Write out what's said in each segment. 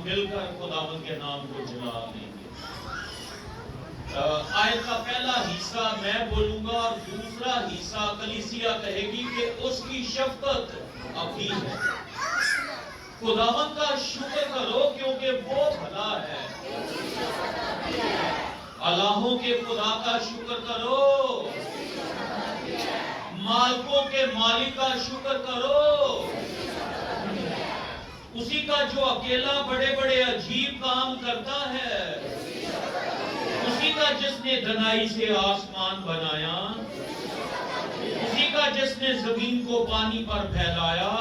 مل کر خداوند کے نام کو جلا دیں گے۔ آیت کا پہلا حصہ میں بولوں گا اور دوسرا حصہ کلیسیا کہے گی کہ اس کی شفقت ابھی ہے۔ خداوند کا شکر کرو کیونکہ وہ بھلا ہے۔ الہوں کے خدا کا شکر کرو، مالکوں کے مالک کا شکر کرو، اسی کا جو اکیلا بڑے بڑے عجیب کام کرتا ہے، اسی کا جس نے دنائی سے آسمان بنایا، اسی کا جس نے زمین کو پانی پر پھیلایا،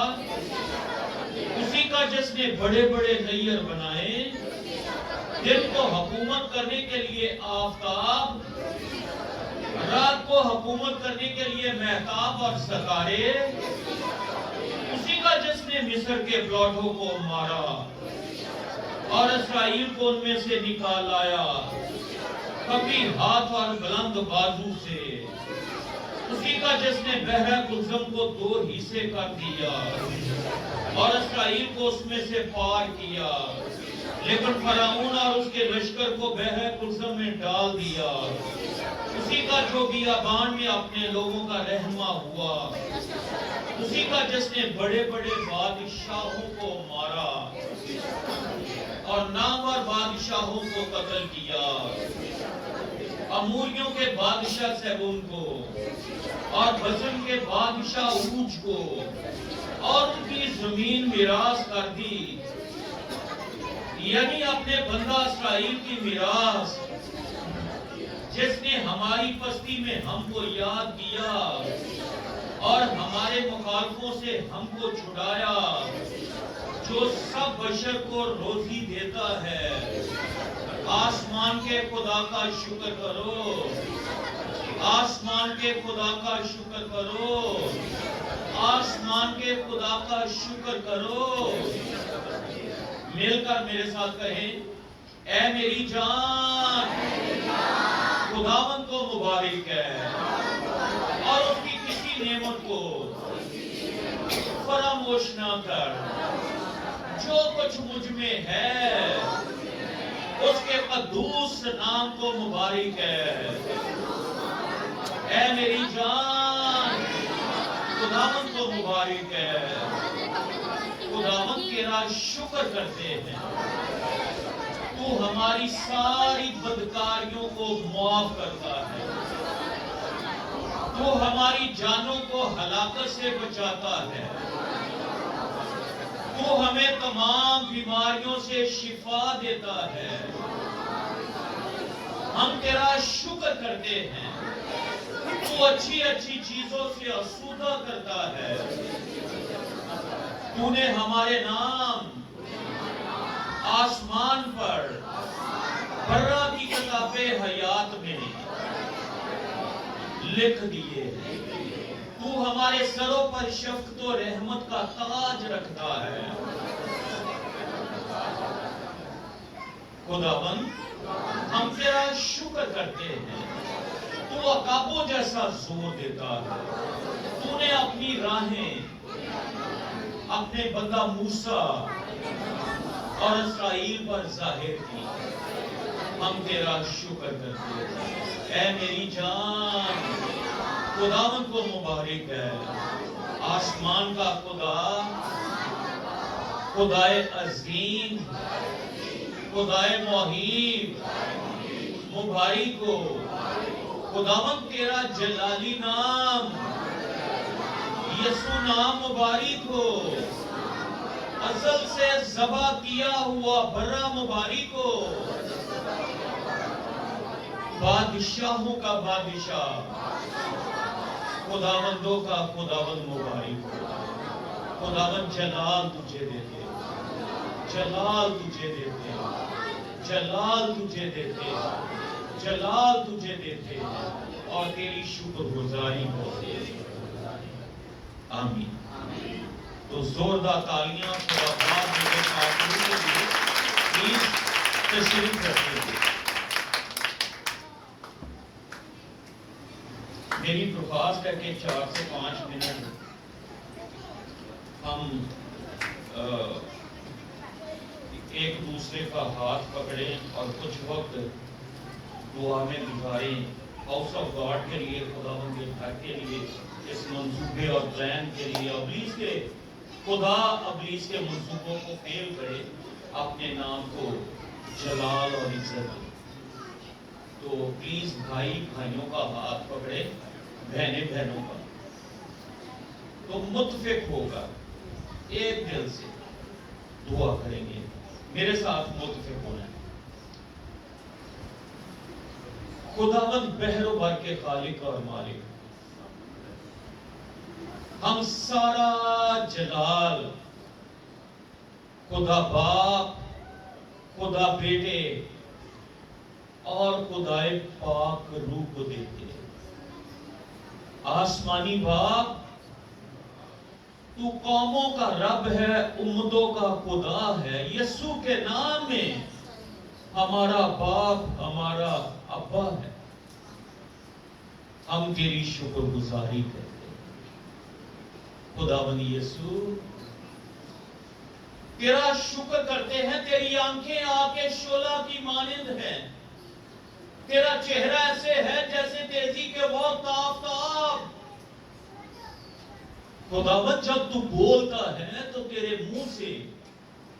اسی کا جس نے بڑے بڑے نیر بنائے، دن کو حکومت کرنے کے لیے آفتاب، رات کو حکومت کرنے کے لیے مہتاب اور ستارے، اسی کا جس نے مصر کے پلاٹوں کو مارا اور اسرائیل کو ان میں سے نکال لایا کبھی ہاتھ اور بلند بازو سے، اسی کا جس نے بحر کلثم کو دو حصے کر دیا اور اسرائیل کو اس میں سے پار کیا، لیکن فرعون اور اس کے لشکر کو بحر کلثم میں ڈال دیا، اسی کا جو بیابان میں اپنے لوگوں کا رہنما ہوا، اسی کا جس نے بڑے بڑے بادشاہوں کو مارا اور نامور بادشاہوں کو قتل کیا، اموریوں کے بادشاہ سیبون کو اور بزن کے بادشاہ اوج کو اور ان کی زمین میراث کر دی، یعنی اپنے بندہ اسرائیل کی میراث، جس نے ہماری پستی میں ہم کو یاد کیا اور ہمارے مخالفوں سے ہم کو چھڑایا، جو سب بشر کو روزی دیتا ہے۔ آسمان کے خدا کا شکر کرو، آسمان کے خدا کا شکر کرو، آسمان کے خدا کا شکر کرو۔ مل کر میرے ساتھ کہیں، اے میری جان خداوند کو مبارک ہے اور اس کی کسی نعمت کو فراموش نہ کر۔ جو کچھ مجھ میں ہے اس کے قدوس نام کو مبارک ہے۔ اے میری جان خداوند کو مبارک ہے۔ خداوند تیرا شکر کرتے ہیں، تو ہماری ساری بدکاریوں کو معاف کرتا ہے، تو ہماری جانوں کو ہلاکت سے بچاتا ہے، تو ہمیں تمام بیماریوں سے شفا دیتا ہے۔ ہم تیرا شکر کرتے ہیں، تو اچھی اچھی چیزوں سے آسودہ کرتا ہے۔ تو نے ہمارے نام آسمان پر برہ کی کتاب حیات میں لکھ دیے۔ تو ہمارے سروں پر شفقت و رحمت کا تاج رکھتا ہے۔ خداوند ہم تیرا شکر کرتے ہیں، تو عقابوں جیسا زور دیتا ہے۔ تو نے اپنی راہیں اپنے بندہ موسیٰ اور اسرائیل پر ظاہر کی۔ ہم تیرا شکر کرتے ہیں۔ اے میری جان خداوند کو مبارک ہے۔ آسمان کا خدا، خدائے عظیم، خدائے محیط، مبارک ہو۔ خداوند تیرا جلالی نام، یسوع نام مبارک ہو۔ ازل سے ذبح کیا ہوا برہ مبارک ہو۔ بادشاہوں کا بادشاہ، خداوندوں کا خداوند مبارک ہو۔ خداوند جلال تجھے دیتے، جلال تجھے دیتے، جلال تجھے دیتے، جلال تجھے دیتے اور تیری شکر گزاری ہوتے۔ آمین۔ تو زوردار تالیاں خداوند میرے خاطر کے لیے پلیز تشریف رکھیں گے۔ میری درخواست ہے کہ 4 سے 5 منٹ ہم ایک دوسرے کا ہاتھ پکڑیں اور کچھ وقت دعا میں گزاریں ہاؤس آف گاڈ کے لیے، خداوند کے گھر کے لیے، اس منصوبے اور پلان کے لیے۔ خدا ابلیس کے منصوبوں کو فیل کرے، اپنے نام کو جلال اور عزت دے۔ تو پلیز بھائی بھائیوں کا ہاتھ پکڑے، بہنیں بہنوں کا، تو متفق ہوگا ایک دل سے دعا کریں گے۔ میرے ساتھ متفق ہونا ہے۔ خداوند بحر و بر کے خالق اور مالک، ہم سارا جلال خدا باپ، خدا بیٹے اور خدائے پاک روح کو دیتے ہیں۔ آسمانی باپ، تو قوموں کا رب ہے، امتوں کا خدا ہے۔ یسوع کے نام میں ہمارا باپ، ہمارا ابا ہے۔ ہم تیری شکر گزاری کرتے ہیں خداوند یسوع، تیرا شکر کرتے ہیں۔ تیری آنکھیں آگ کے شعلہ کی مانند ہیں، تیرا چہرہ ایسے ہے جیسے تیزی کے وقت آفتاب۔ خداوند جب تو بولتا ہے تو تیرے منہ سے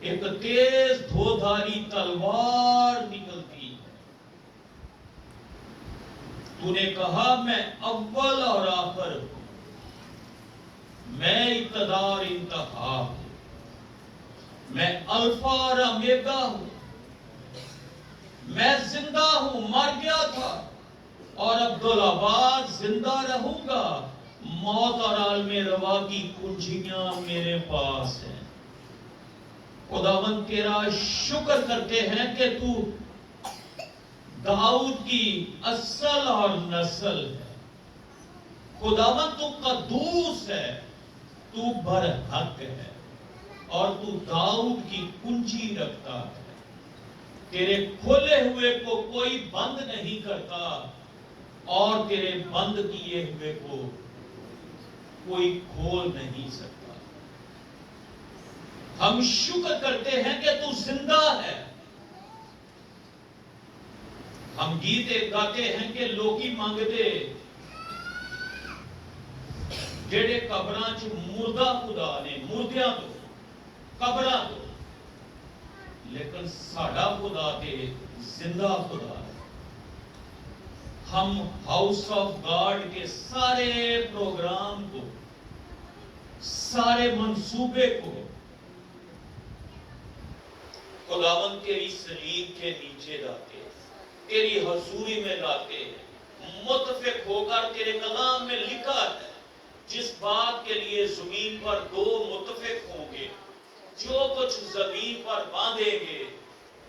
ایک تیز دھودھاری تلوار نکلتی ہے۔ تو نے کہا میں اول اور آخر ہوں، میں ابتدا اور انتہا ہوں، میں الفا اور اومیگا ہوں، میں زندہ ہوں، مر گیا تھا اور عبدالآباد زندہ رہوں گا۔ موت اور عالم روا کی کنجیاں میرے پاس ہیں۔ خداوند تیرا شکر کرتے ہیں کہ تو داؤد کی اصل اور نسل ہے۔ خداوند تو قدوس ہے، تو برحق ہے، اور تو داؤد کی کنجی رکھتا ہے۔ تیرے کھولے ہوئے کو کوئی بند نہیں کرتا، اور تیرے بند کیے ہوئے کو کوئی کھول نہیں سکتا۔ ہم شکر کرتے ہیں کہ تو زندہ ہے۔ ہم گیتے گاتے ہیں کہ لوکی مانگتے جڑے قبراں چ مردہ خدا نے، مردیاں تو قبراں تو، لیکن ساڈا خدا تے زندہ خدا ہے۔ ہم ہاؤس آف گاڈ کے سارے پروگرام کو، سارے منصوبے کو خداوند تیری صلیب کے نیچے لاتے، تیری حضوری میں لاتے ہیں، متفق ہو کر تیرے کلام میں لکھا ہے جس بات کے لیے زمین پر دو متفق ہوں گے، جو کچھ زمین پر باندھیں گے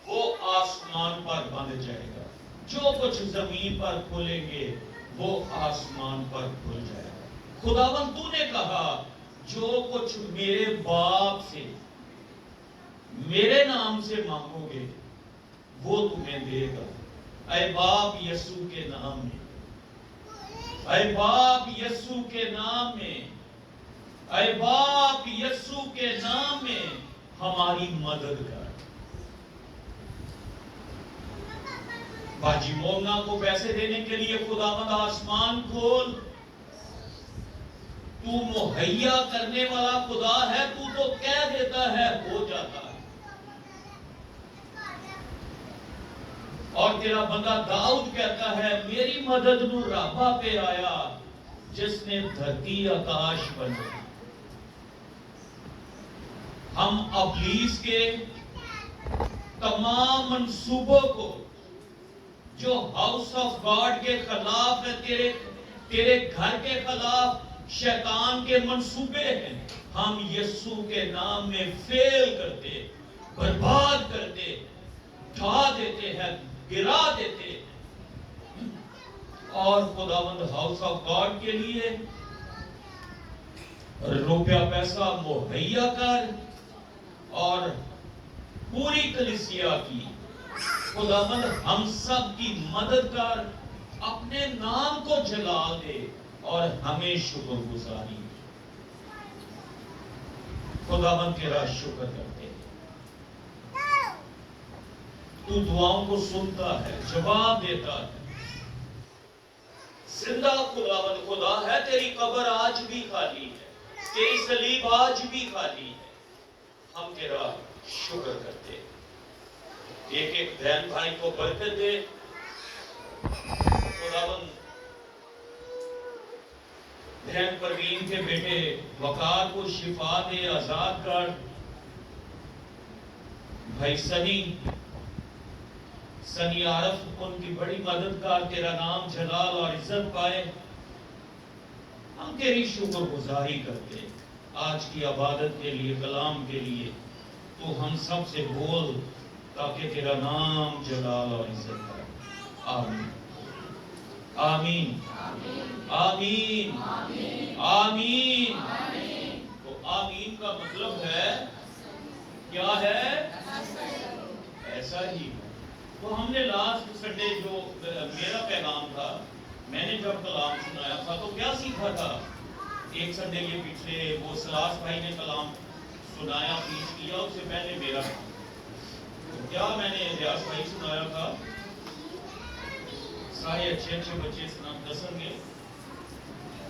وہ آسمان پر باندھ جائے گا، جو کچھ زمین پر کھولیں گے وہ آسمان پر کھل جائے گا۔ خداوند تو نے کہا جو کچھ میرے باپ سے، میرے نام سے مانگو گے وہ تمہیں دے گا۔ اے باپ یسوع کے نام میں، اے باپ یسوع کے نام میں، اے باپ یسوع کے نام میں ہماری مدد کر۔ باجی مومنہ کو پیسے دینے کے لیے خداوند آسمان کھول۔ تو مہیا کرنے والا خدا ہے، تو کہہ دیتا ہے ہو جاتا ہے۔ اور تیرا بندہ داؤد کہتا ہے میری مدد نو رابا پہ آیا جس نے دھرتی آکاش بنائی۔ ہم ابلیس کے تمام منصوبوں کو جو ہاؤس آف گاڈ کے خلاف ہے، تیرے گھر کے خلاف شیطان کے منصوبے ہیں، ہم یسوع کے نام میں فیل کرتے، برباد کرتے، ڈھا دیتے ہیں، گرا دیتے ہیں۔ اور خداوند ہاؤس آف گاڈ کے لیے روپیہ پیسہ مہیا کر، اور پوری کلیسیا کی خداوند ہم سب کی مدد کر، اپنے نام کو جلال دے اور ہمیں شکر گزاری۔ خداوند تیرا شکر کرتے ہیں۔ تو دعاؤں کو سنتا ہے، جواب دیتا ہے۔ زندہ خداوند خدا ہے، تیری قبر آج بھی خالی ہے، تیری صلیب آج بھی خالی ہے، ہم تیرا شکر کرتے۔ ایک ایک بہن بھائی کو برکت دے خداوند، بہن پروین کے بیٹے وقار کو شفا دے، آزاد کر۔ بھائی سنی عارف ان کی بڑی مددگار، تیرا نام جلال اور عزت پائے۔ ہم تیری شکر گزاری کرتے آج کی عبادت کے لیے، کلام کے لیے۔ تو ہم سب سے بول تاکہ تیرا نام جلال اور عزت پائے۔ آمین آمین آمین آمین۔ تو آمین کا مطلب ہے کیا ہے؟ ایسا ہی۔ تو ہم نے لاسٹ سنڈے جو میرا پیغام تھا، میں نے جب کلام سنایا تھا تو کیا سیکھا تھا؟ ایک سنڈے کے پیچھے وہ سلاس بھائی نے کلام سنایا، پیش کیا، اس سے پہلے میرا کیا میں نے ریاض بھائی سنایا تھا؟ سارے اچھے اچھے بچے دسن گے،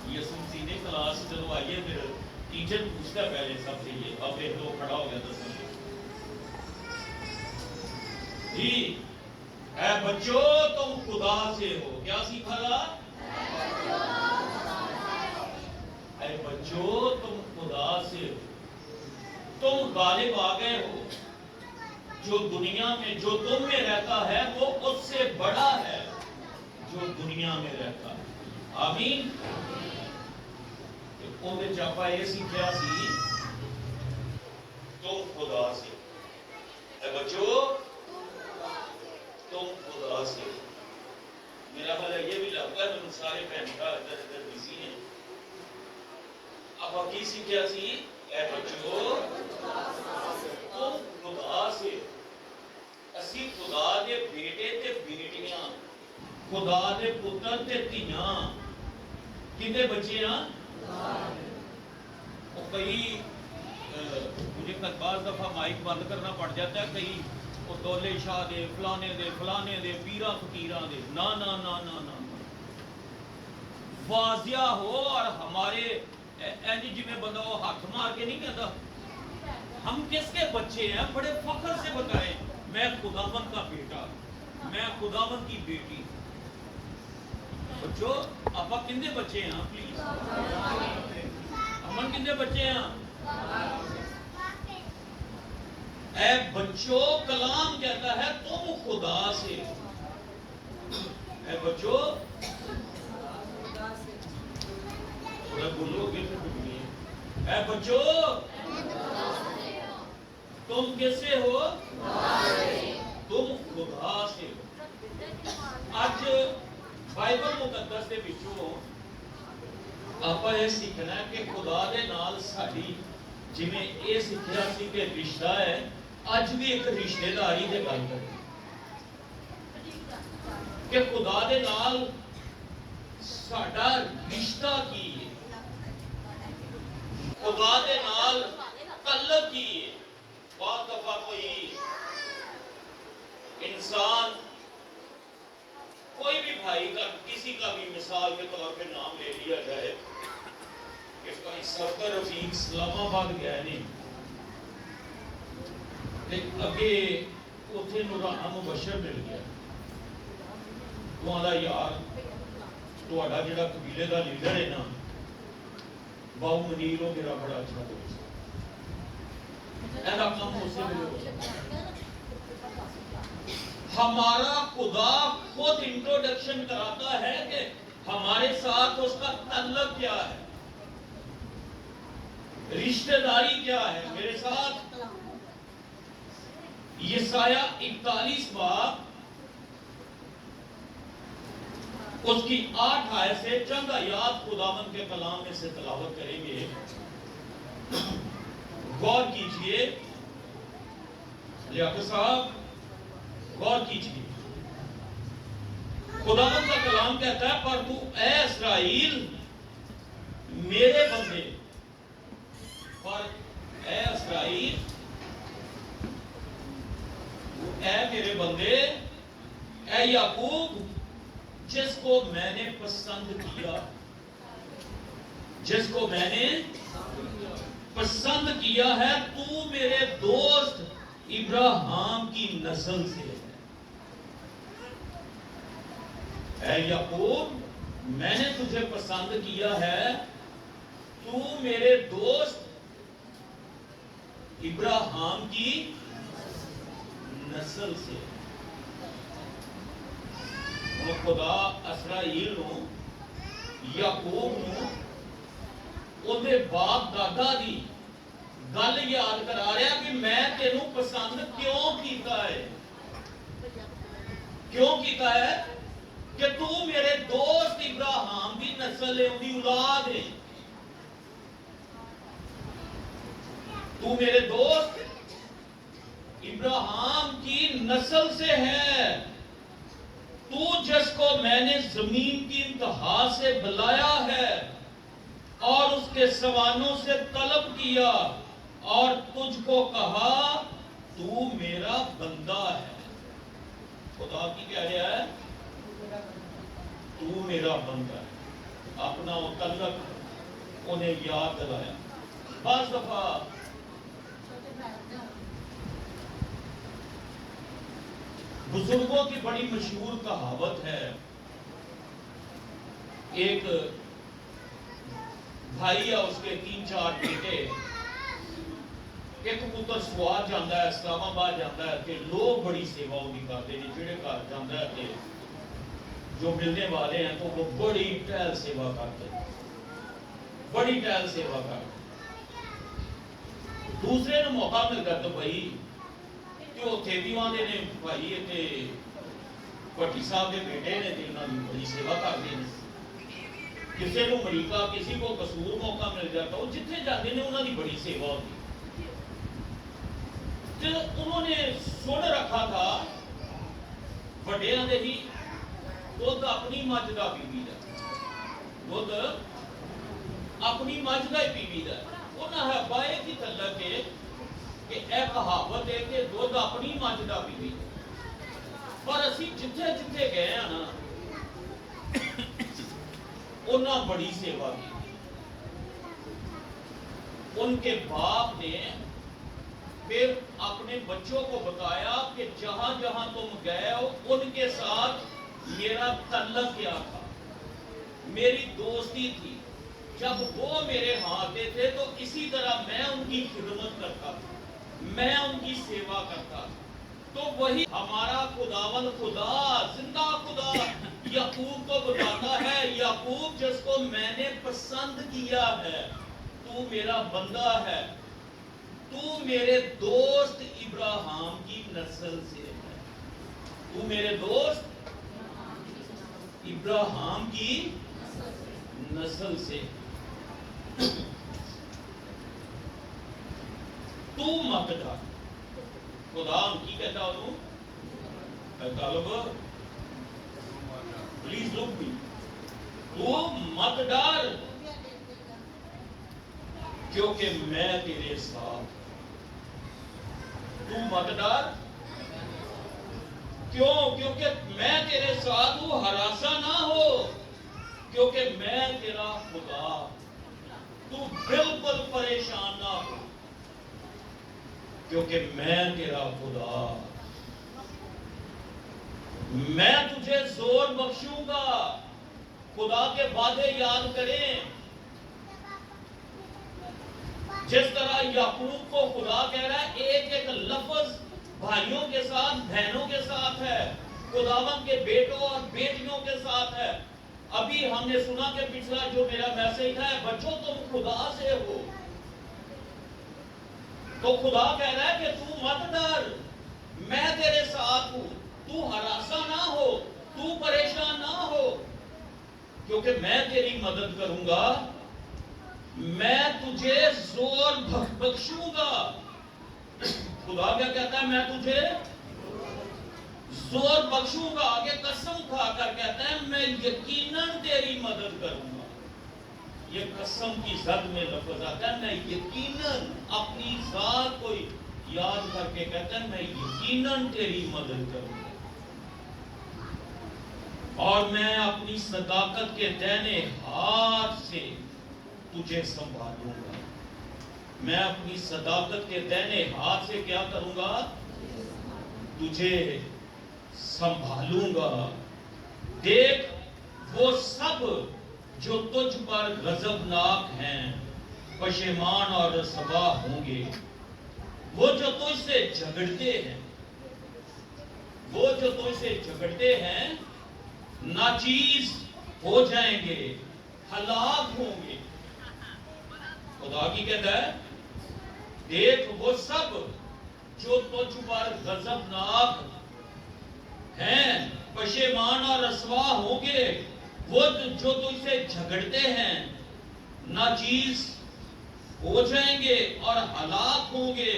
یہ سیدھے کلاس چلو آئیے، پھر ٹیچر پوچھتا ہے پہلے سب سے، یہ اب ایک دو کھڑا ہو گیا دسن گے جی۔ اے بچوں تم خدا سے ہو، کیا سیکھا تھا؟ اے بچوں تم خدا سے ہو، تم غالب آ گئے ہو، جو دنیا میں جو تم میں رہتا ہے وہ اس سے بڑا ہے جو دنیا میں رہتا ہے۔ آمین۔ اندر چاپا یہ سیکھا سی تم خدا سے، اے بچوں تم خدا سے۔ میرا خیال ہے یہ بھی لگتا ہے تم سارے بہن کا ادھر ادھر بزی ہیں۔ اب کی سیکھا سی؟ اے بچوں تم خدا سے۔ اسی خدا دے بیٹے تے بیٹیاں، خدا دے پتر تے دھیاں، کنے بچے ہیں؟ کئی مجھے بعض دفعہ مائک بند کرنا پڑ جاتا ہے، کئی وہ دولے شاہ دے فلانے دے پیرا فقیراں دے، نا نا نا نا نا، واضح ہو۔ اور ہمارے جی میں بندہ وہ ہاتھ مار کے نہیں کہتا ہم کس کے بچے ہیں، بڑے فخر سے بتائیں میں خداوند کا بیٹا، میں خداوند کی بیٹی۔ بچوں آپ کندے بچے ہیں پلیز؟ امن کندے بچے ہیں؟ اے بچوں کلام کہتا ہے تم خدا سے، اے بچوں تھوڑا بولو گے اے بچوں تم کیسے ہو؟ تم خدا سے ہو۔ آج بائبل مقدس دے وچوں آپ یہ سیکھنا ہے کہ خدا دے نال ساڈی جویں یہ سیکھیا سی کہ رشتہ ہے، اج بھی ایک رشتے داری دے گل کریں کہ خدا دے نال ساڈا رشتہ کی ہے، خدا دے نال تعلق کی ہے۔ بعض دفعہ کوئی انسان، کوئی بھی بھائی کا کسی کا بھی مثال کے طور پہ نام لے لیا جائے، اس کا سفر رفیق اسلام آباد گیا ہے نہیں، لیکن اگے اتنے نورانہ مبشر مل گیا، تو آدھا یار تہاڈا جڑا قبیلے دا لیڈر ہے نا باؤ منیر، وہ میرا بڑا اچھا دوست ہے، کام اس سے ملے۔ ہمارا خدا خود انٹروڈکشن کراتا ہے کہ ہمارے ساتھ اس کا تعلق کیا ہے، رشتہ داری کیا ہے میرے ساتھ۔ یسایہ 41 باب اس کی 8 آیت سے چند آیات خداوند کے کلام میں سے تلاوت کریں گے، غور کیجئے لیاقت صاحب، غور کیجئے۔ خداوند کا کلام کہتا ہے پر تو اے اسرائیل میرے بندے، پر اے اسرائیل اے میرے بندے اے یعقوب جس کو میں نے پسند کیا، جس کو میں نے پسند کیا ہے، تو میرے دوست ابراہیم کی نسل سے ہے۔ اے یعقوب میں نے تجھے پسند کیا ہے، تو میرے دوست ابراہیم کی نسل سے۔ وہ خدا اسرائیل نو یعقوب نو اودے باپ دادا دی گل یاد کرا رہا کہ میں تینوں پسند کیوں کیتا ہے، کیوں کیتا ہے کہ تو میرے دوست ابراہیم کی نسل ہے، انہی اولاد ہے۔ تو میرے دوست ابراہیم کی نسل سے ہے، تو جس کو میں نے زمین کی انتہا سے بلایا ہے اور اس کے سوانوں سے طلب کیا اور تجھ کو کہا تو میرا بندہ ہے۔ خدا کی کہہ رہا ہے تو میرا بندہ ہے، اپنا وہ تعلق انہیں یاد دلایا۔ بعض دفعہ بزرگوں کی بڑی مشہور کہاوت ہے، ایک بھائی ہے، اس کے 3-4 بیٹے، ایک پتر سوار جاندہ ہے، اسلام آباد جاندہ ہے کہ لوگ بڑی سیوا ہوگی کرتے ہیں، جڑے کار جاندہ ہے کہ جو ملنے والے ہیں تو وہ بڑی ٹہل سیوا کرتے ہیں، بڑی ٹہل سیوا کرتے ہیں۔ دوسرے نے موقع مل گیا تو بھائی کہ وہ تھے بھی وہاں نے بھائی کہ پٹی صاحب کے بیٹے نے دینا بھی بڑی سیوا کرتے ہیں، کسی کو امریکہ کسی کو قصور موقع مل جاتا، وہ جتنے جاتے ہیں انہوں نے بڑی سیوا ہوتی۔ تو انہوں نے سن رکھا تھا بڑے آنے ہی دودھ اپنی مجھ کا پی بھی دا، دودھ اپنی مجھ کا ہی پی بھی دا۔ انہوں نے بائے کی تعلق ہے کہ اے کہاوت ہے کہ دودھ اپنی مجھ کا پی بھی دا، پر اسی جتھے جتھے گئے ہیں نا انہاں بڑی سیوا کی۔ ان کے باپ نے پھر اپنے بچوں کو بتایا کہ جہاں جہاں تم گئے ہو ان کے ساتھ میرا تعلق کیا تھا، میری دوستی تھی، جب وہ میرے ہاں آتے تھے تو اسی طرح میں ان کی خدمت کرتا تھا، میں ان کی سیوا کرتا تھا۔ تو وہی ہمارا خداوند خدا، زندہ خدا یعقوب کو بتاتا ہے، یعقوب جس کو میں نے پسند کیا ہے، تو میرا بندہ ہے، تو میرے دوست ابراہیم کی نسل سے ہے، تو میرے دوست ابراہیم کی نسل سے۔ تو مت ڈر، خدا ان کی کہتا ہوں اے طالب پلیز لک می، تو مت ڈر کیونکہ میں تیرے ساتھ، تو مت ڈر کیوں؟ کیونکہ میں تیرے ساتھ ہوں، ہراساں نہ ہو کیونکہ میں تیرا خدا، تو بالکل پریشان نہ ہو کیونکہ میں تیرا خدا، میں تجھے زور بخشوں گا۔ خدا کے وعدے یاد کریں، جس طرح یعقوب کو خدا کہہ رہا ہے ایک ایک لفظ بھائیوں کے ساتھ بہنوں کے ساتھ ہے، خداوند کے بیٹوں اور بیٹیوں کے ساتھ ہے۔ ابھی ہم نے سنا کہ پچھلا جو میرا میسج ہے، بچوں تم خدا سے ہو، تو خدا کہہ رہا ہے کہ تو مت ڈر، میں تیرے ساتھ ہوں، تو ہراساں نہ ہو، تو پریشان نہ ہو کیونکہ میں تیری مدد کروں گا، میں تجھے زور بخشوں گا۔ خدا کیا کہتا ہے؟ میں تجھے زور بخشوں گا۔ آگے قسم کھا کر کہتا ہے میں یقیناً تیری مدد کروں گا۔ یہ قسم کی زد میں لفظ آتا ہے، میں یقیناً اپنی ذات کو یاد کر کے کہتا ہے میں یقیناً تیری مدد کروں گا اور میں اپنی صداقت کے دائنے ہاتھ سے تجھے سنبھالوں گا. میں اپنی صداقت کے دائنے ہاتھ سے کیا کروں گا؟ تجھے سنبھالوں گا. دیکھ وہ سب جو تجھ پر غضبناک ہیں پشیمان اور رسوا ہوں گے. وہ جو تجھ سے جھگڑتے ہیں، وہ جو تجھ سے جھگڑتے ہیں ناچیز ہو جائیں گے، ہلاک ہوں گے. خدا کی کہتا ہے دیکھ وہ سب جو تجھ پر غضبناک ہیں پشیمان اور رسوا ہوں گے. وہ جو تجھ سے جھگڑتے ہیں ناچیز ہو جائیں گے اور ہلاک ہوں گے.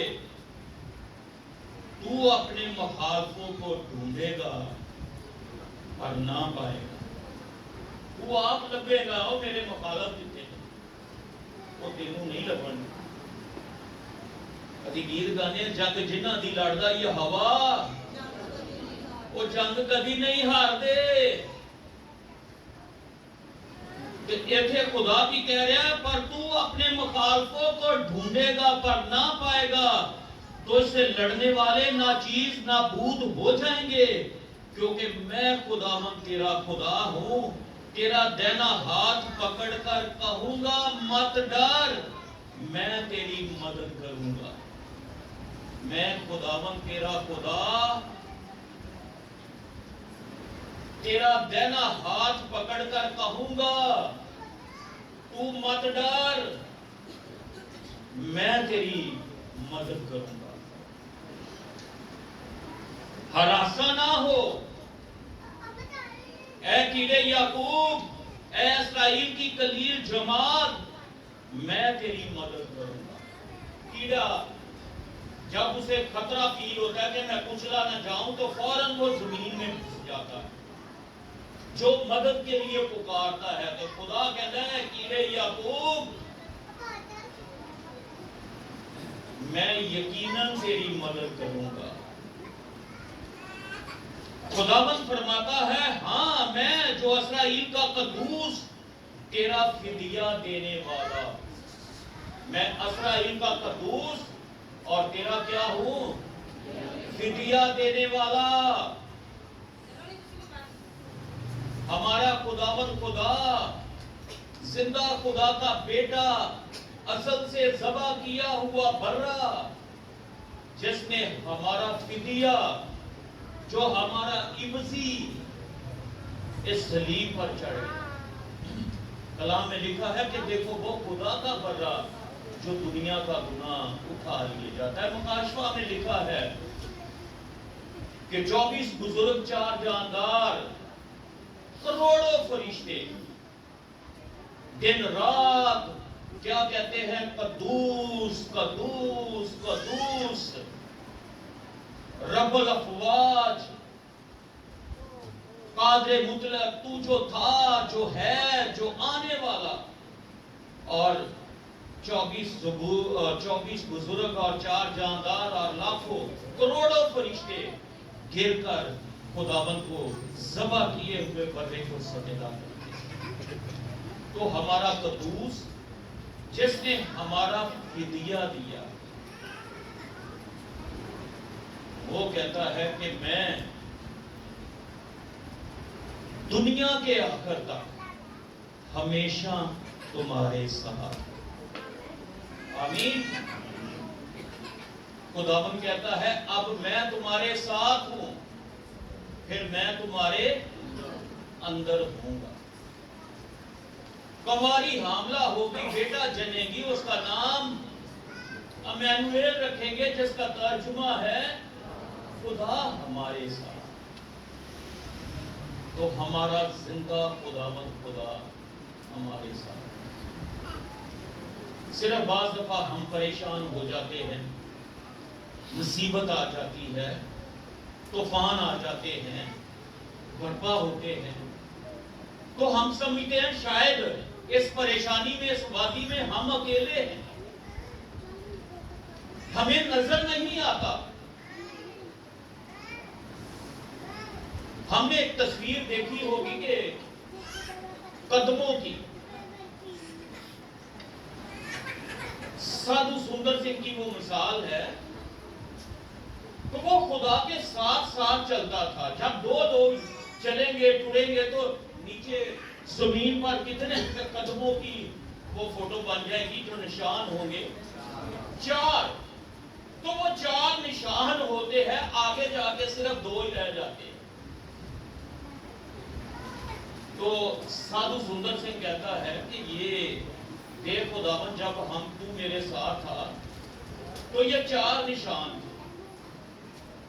تو اپنے مخالفوں کو ڈھونڈے گا اور نہ پائے گا. وہ آپ لبے گا وہ میرے مخالف جتنے وہ تینوں نہیں لبن. کدی گیت گانے جنگ جنہ دی لڑدا یہ ہوا وہ جنگ کدی نہیں ہار دے. ایتھے خدا بھی کہہ رہا ہے پر تو اپنے مخالفوں کو ڈھونڈے گا پر نہ پائے گا. تو اس سے لڑنے والے ناچیز نابود ہو جائیں گے کیونکہ میں خداوند تیرا خدا ہوں. تیرا دہنا ہاتھ پکڑ کر کہوں گا مت ڈر، میں تیری مدد کروں گا. میں خداوند تیرا خدا تیرا دہنا ہاتھ پکڑ کر کہوں گا تو مت ڈر، میں تیری مدد کروں گا. ہراساں نہ ہو اے کیڑے یعقوب، اے اسرائیل کی کلیل جماعت، میں تیری مدد کروں گا. کیڑا جب اسے خطرہ فیل ہوتا ہے کہ میں کچلا نہ جاؤں تو فوراً وہ زمین میں گھس جاتا ہے. جو مدد کے لیے پکارتا ہے تو خدا کہتا ہے کیڑے یعقوب میں یقیناً تیری مدد کروں گا. خداوند فرماتا ہے ہاں میں جو اسرائیل کا قدوس تیرا فدیہ دینے والا، میں اسرائیل کا قدوس اور تیرا کیا ہوں؟ فدیہ دینے والا. ہمارا خداوند خدا زندہ خدا کا بیٹا، اصل سے ذبح کیا ہوا برا، جس نے ہمارا فدیہ جو ہمارا عوضی اس صلیب پر چڑھے. کلام میں لکھا ہے کہ دیکھو وہ خدا کا برا جو دنیا کا گناہ اٹھا لیا جاتا ہے. مکاشفہ میں لکھا ہے کہ 24 بزرگ 4 جاندار کروڑوں فرشتے دن رات کیا کہتے ہیں؟ قدوس قدوس قدوس رب الافواج، قادر مطلق، تو جو تھا جو ہے جو آنے والا. اور 24 بزرگ اور 4 جاندار اور لاکھوں کروڑوں فرشتے گر کر خداوند کو ذبح کیے ہوئے برے کو سجدہ کرتے. تو ہمارا قدوس جس نے ہمارا فدیہ دیا وہ کہتا ہے کہ میں دنیا کے آخر تک ہمیشہ تمہارے ساتھ. آمین. خداوند کہتا ہے اب میں تمہارے ساتھ ہوں، پھر میں تمہارے اندر ہوں گا. کنواری حاملہ ہوگی، بیٹا جنے گی، اس کا نام امانویل رکھیں گے جس کا ترجمہ ہے خدا ہمارے ساتھ. تو ہمارا زندہ خداوند خدا ہمارے ساتھ. صرف بعض دفعہ ہم پریشان ہو جاتے ہیں، مصیبت آ جاتی ہے، طوفان آ جاتے ہیں، برپا ہوتے ہیں، تو ہم سمجھتے ہیں شاید اس پریشانی میں، اس وادی میں ہم اکیلے ہیں. ہمیں نظر نہیں آتا. ہم نے ایک تصویر دیکھی ہوگی کہ قدموں کی. سادھو سندر سنگھ کی وہ مثال ہے تو وہ خدا کے ساتھ ساتھ چلتا تھا. جب دو چلیں گے ٹریں گے تو نیچے زمین پر کتنے قدموں کی وہ فوٹو بن جائے گی جو نشان ہوں گے 4. تو وہ 4 نشان ہوتے ہیں, آگے جا کے صرف 2 ہی رہ جاتے ہیں. تو سادھو سندر سنگھ کہتا ہے کہ یہ دیکھ خداوند, جب تو میرے ساتھ تھا تو یہ 4 نشان تھے,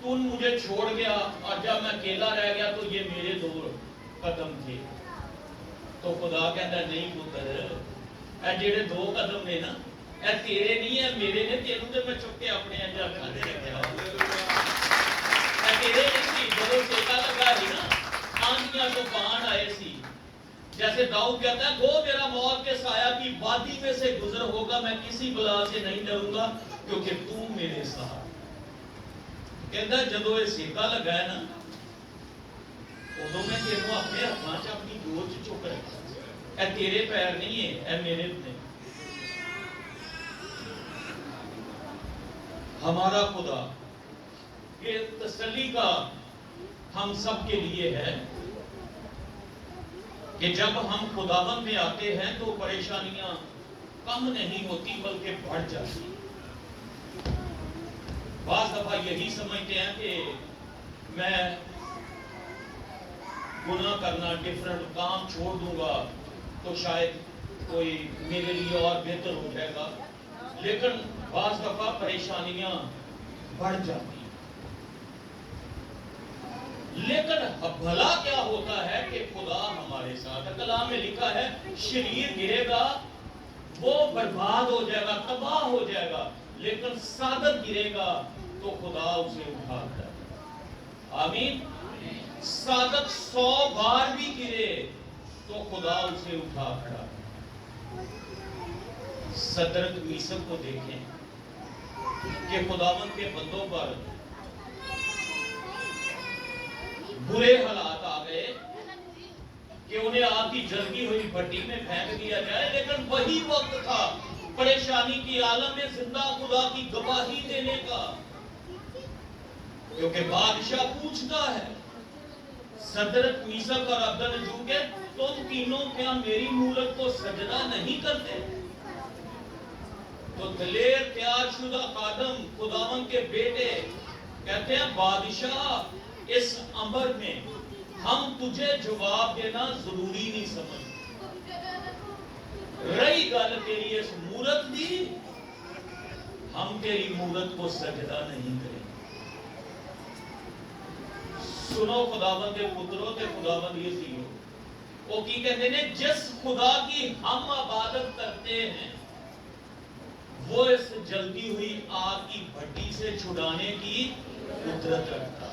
تو مجھے چھوڑ گیا, اور جب میں اکیلا رہ گیا تو یہ میرے 2 قدم تھے. تو خدا کہتا نہیں پتر, اے جڑے 2 قدم نے نا, اے تیرے نہیں ہے میرے نے, تینوں تے میں چک کے اپنے اندر کھانے رکھا. اے تیرے نہیں سی, جدوں سیکا لگا ہی نا, آندیاں طوفان آئے سی, جیسے داؤد کہتا ہے گو میرا موت کے سایہ کی وادی میں سے گزر ہوگا, میں کسی بلا سے نہیں ڈروں گا کیونکہ تو میرے ساتھ. کہتا ہے جدوں یہ سیکا لگا ہے نا, ادوں میں تینوں اپنے ہاتھاں چ اپنی گود چ چک رکھا. اے تیرے پیر نہیں ہے, اے میرے نے. ہمارا خدا یہ تسلی کا ہم سب کے لیے ہے کہ جب ہم خداوند میں آتے ہیں تو پریشانیاں کم نہیں ہوتی بلکہ بڑھ جاتی. بعض دفعہ یہی سمجھتے ہیں کہ میں گناہ کرنا, ڈیفرنٹ کام چھوڑ دوں گا تو شاید کوئی میرے لیے اور بہتر ہو جائے گا, لیکن بعض دفعہ پریشانیاں بڑھ جاتی. لیکن بھلا کیا ہوتا ہے کہ خدا ہمارے ساتھ. کلام میں لکھا ہے شریر گرے گا وہ برباد ہو جائے گا, تباہ ہو جائے گا, لیکن صادق گرے گا تو خدا اسے اٹھا کر. آمین. صادق 100 بار بھی گرے تو خدا اسے اٹھا کھڑا. صدرک میثق کو دیکھیں کہ خداوند کے بندوں پر برے حالات آ گئے کہ انہیں آگ کی جلتی ہوئی بھٹی میں پھینک دیا جائے, لیکن وہی وقت تھا پریشانی کی عالم میں زندہ خدا کی گواہی دینے کا, کیونکہ بادشاہ پوچھتا ہے صدرک میثق اور عبدالنجو کے, تم تینوں کیا میری مولت کو سجدہ نہیں کرتے؟ تو دلیر تیار شدہ خادم خداوند کے بیٹے کہتے ہیں بادشاہ اس امر میں ہم تجھے جواب دینا ضروری نہیں سمجھتے, رہی گل تیری اس مورت دی, ہم تیری مورت کو سجدہ نہیں کریں. سنو خداوند کے پتروں تے خداوند یہ سیو وہ کی کہتے ہیں جس خدا کی ہم عبادت کرتے ہیں وہ اس جلتی ہوئی آگ کی بھٹی سے چھڑانے کی قدرت رکھتا.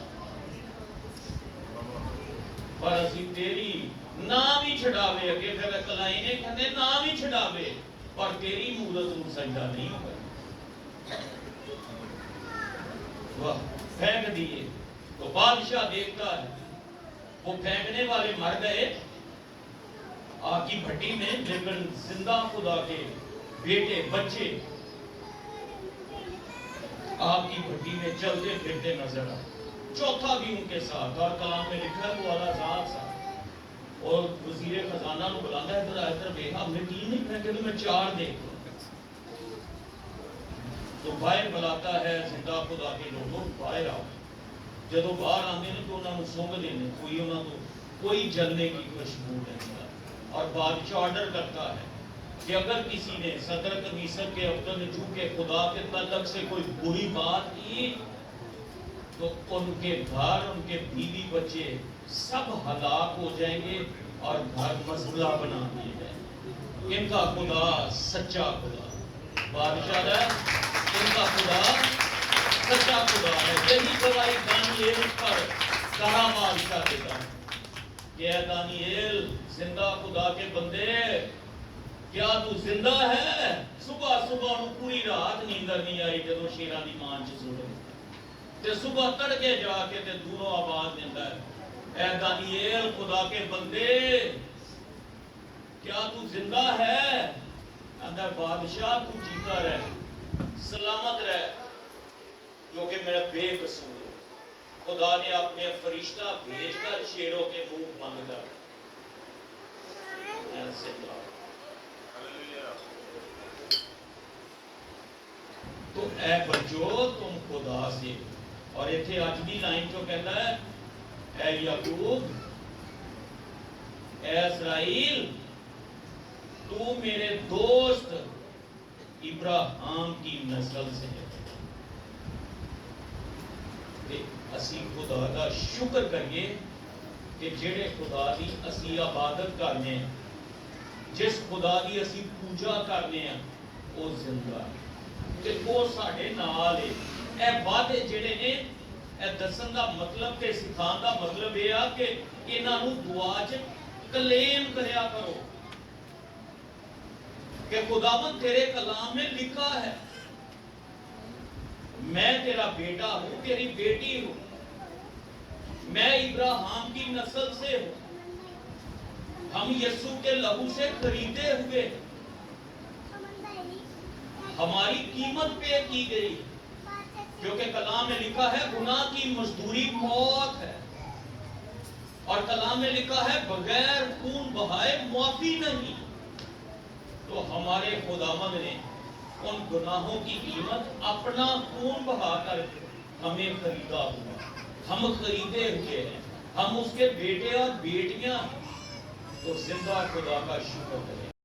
پر اسی تیری نام ہی چھڑاوے, اگے پھر کلائی نے کہتے نام ہی چھڑاوے پر تیری مورت کو سجدہ نہیں ہوگا. واہ, پھینک دیے. تو بادشاہ دیکھتا ہے وہ پھینکنے والے مر گئے آگ کی بھٹی میں, لیکن زندہ خدا کے بیٹے بچے آگ کی بھٹی میں چلتے پھرتے نظر آئے. چوتھا بھی ان کے ساتھ, اور کلام میں لکھا ہے وہ والا ذات سا, اور وزیر خزانہ کو بلانا ہے ادھر ادھر دیکھا, ہم نے 3 نہیں پھینکے تو میں 4 دیکھ لوں. تو باہر بلاتا ہے زندہ خدا کے لوگوں باہر آؤ. جدو باہر آتے ہیں تو انہوں نے سونگ دینے, کوئی انہوں کو کوئی جلنے کی خوشبو نہیں. اور بادشاہ آرڈر کرتا ہے کہ اگر کسی نے صدرک میثق کے عبدالنجو کے خدا کے تعلق سے کوئی بری بات کی تو ان کے گھر, ان کے بیوی بچے سب ہلاک ہو جائیں گے اور گھر مزبلہ بنا دیے جائیں. ان کا خدا سچا خدا بادشاہ ہے, ان کا خدا سچا خدا ہے. یہی گواہی دانییل پر کہا بادشاہ دیتا ہے کہ اے دانییل زندہ خدا کے بندے کیا تو زندہ ہے؟ صبح صبح انہوں پوری رات نیندر نہیں آئی جدوں شیراں دی مان چ سنے تے صبح تڑکے جا کے تے دوروں آواز دیندا ہے، اے دانیل خدا کے بندے کیا تو زندہ ہے؟ اندر بادشاہ تو جیتا رہ، سلامت رہ، کیونکہ میرا بے قصور ہے۔ خدا نے اپنے فرشتہ بھیج کر شیروں کے منہ بند کر تو اے بچو تم خدا سے، اور ایتھے اج دی لائن جو کہتا ہے اے یعقوب اے اسرائیل تو میرے دوست ابراہیم کی نسل سے ہے۔ اسی خدا کا شکر کریے کہ جڑے خدا دی اسی عبادت کرنے ہیں، جس خدا دی اسی پوجا کرنے ہیں وہ زندہ ہے تے وہ ساڈے نال ہے۔ اے وعدے جڑے نے اے دسن دا مطلب تے سکھان دا مطلب یہ ہے کہ انہاں نوں دعا چ کلیم کریا کرو کہ خداوند تیرے کلام میں لکھا ہے میں تیرا بیٹا ہوں، تیری بیٹی ہوں، میں ابراہیم کی نسل سے ہوں، ہم یسوع کے لہو سے خریدے ہوئے، ہماری قیمت پے کی گئی، کیونکہ کلام میں لکھا ہے گناہ کی مزدوری موت ہے، اور کلام میں لکھا ہے بغیر خون بہائے معافی نہیں۔ تو ہمارے خداوند نے ان گناہوں کی قیمت اپنا خون بہا کر ہمیں خریدا ہوا، ہم خریدے ہوئے ہیں، ہم اس کے بیٹے اور بیٹیاں ہیں۔ تو زندہ خدا کا شکر کریں۔